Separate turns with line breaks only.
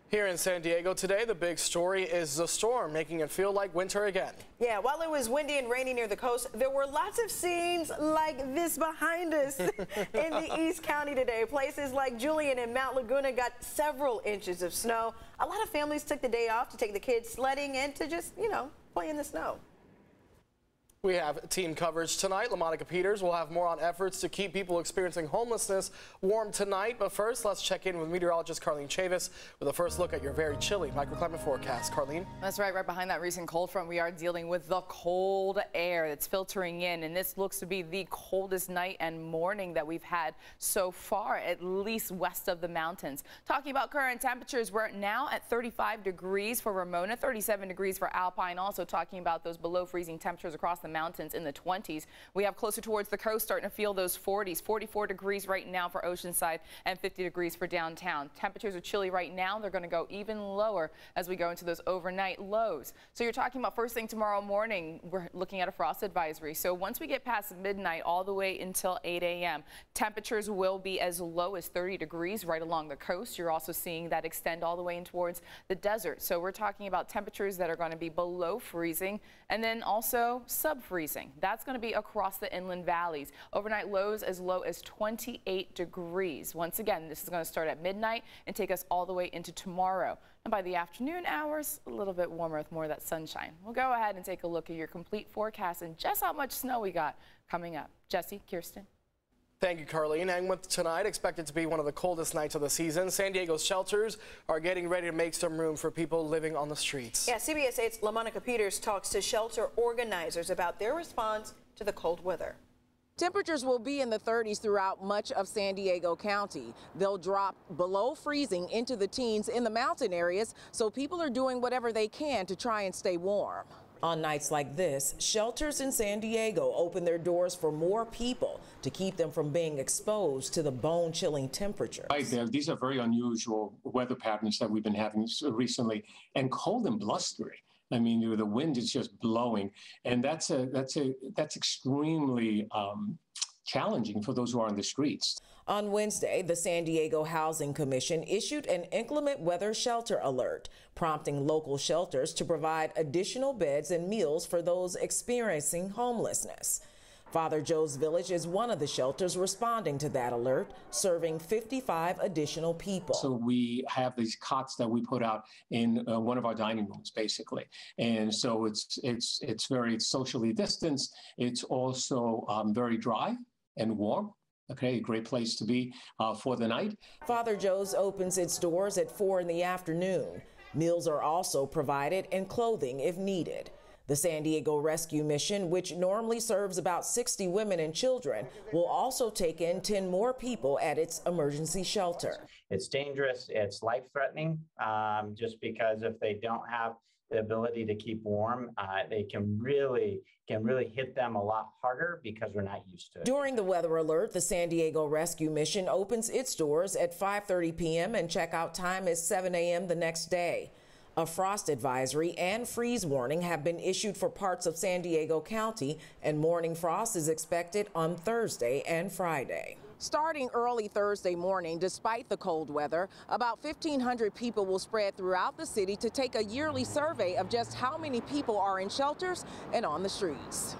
Here in San Diego today, the big story is the storm making it feel like winter again.
Yeah, while it was windy and rainy near the coast, there were lots of scenes like this behind us in the East County today. Places like Julian and Mount Laguna got several inches of snow. A lot of families took the day off to take the kids sledding and to just, play in the snow.
We have team coverage tonight. LaMonica Peters will have more on efforts to keep people experiencing homelessness warm tonight. But first, let's check in with meteorologist Carlene Chavis with a first look at your very chilly microclimate forecast. Carlene?
That's right. Right behind that recent cold front, we are dealing with the cold air that's filtering in. And this looks to be the coldest night and morning that we've had so far, at least west of the mountains. Talking about current temperatures, we're now at 35 degrees for Ramona, 37 degrees for Alpine. Also talking about those below freezing temperatures across the mountains in the 20s. We have closer towards the coast starting to feel those 40s, 44 degrees right now for Oceanside and 50 degrees for downtown. Temperatures are chilly right now. They're going to go even lower as we go into those overnight lows. So you're talking about first thing tomorrow morning, we're looking at a frost advisory. So once we get past midnight all the way until 8 a.m., temperatures will be as low as 30 degrees right along the coast. You're also seeing that extend all the way in towards the desert. So we're talking about temperatures that are going to be below freezing and then also sub-freezing. That's going to be across the inland valleys. Overnight lows as low as 28 degrees. Once again, this is going to start at midnight and take us all the way into tomorrow. And by the afternoon hours, a little bit warmer with more of that sunshine. We'll go ahead and take a look at your complete forecast and just how much snow we got coming up. Jesse, Kirsten.
Thank you, Carlene. And with tonight expected to be one of the coldest nights of the season, San Diego's shelters are getting ready to make some room for people living on the streets.
Yeah, CBS 8's LaMonica Peters talks to shelter organizers about their response to the cold weather.
Temperatures will be in the 30s throughout much of San Diego County. They'll drop below freezing into the teens in the mountain areas, so people are doing whatever they can to try and stay warm. On nights like this, shelters in San Diego open their doors for more people to keep them from being exposed to the bone-chilling temperatures.
Right there, these are very unusual weather patterns that we've been having recently, and cold and blustery. I mean, the wind is just blowing, and that's extremely challenging for those who are on the streets.
On Wednesday, the San Diego Housing Commission issued an inclement weather shelter alert, prompting local shelters to provide additional beds and meals for those experiencing homelessness. Father Joe's Village is one of the shelters responding to that alert, serving 55 additional people.
So we have these cots that we put out in one of our dining rooms, basically. And so it's very socially distanced. It's also very dry and warm. Okay, a great place to be for the night.
Father Joe's opens its doors at 4 in the afternoon. Meals are also provided and clothing if needed. The San Diego Rescue Mission, which normally serves about 60 women and children, will also take in 10 more people at its emergency shelter.
It's dangerous, it's life-threatening, just because if they don't have the ability to keep warm, they can really hit them a lot harder because we're not used to it.
During the weather alert, the San Diego Rescue Mission opens its doors at 5:30 p.m. and checkout time is 7 a.m. the next day. A frost advisory and freeze warning have been issued for parts of San Diego County, and morning frost is expected on Thursday and Friday. Starting early Thursday morning, despite the cold weather, about 1,500 people will spread throughout the city to take a yearly survey of just how many people are in shelters and on the streets.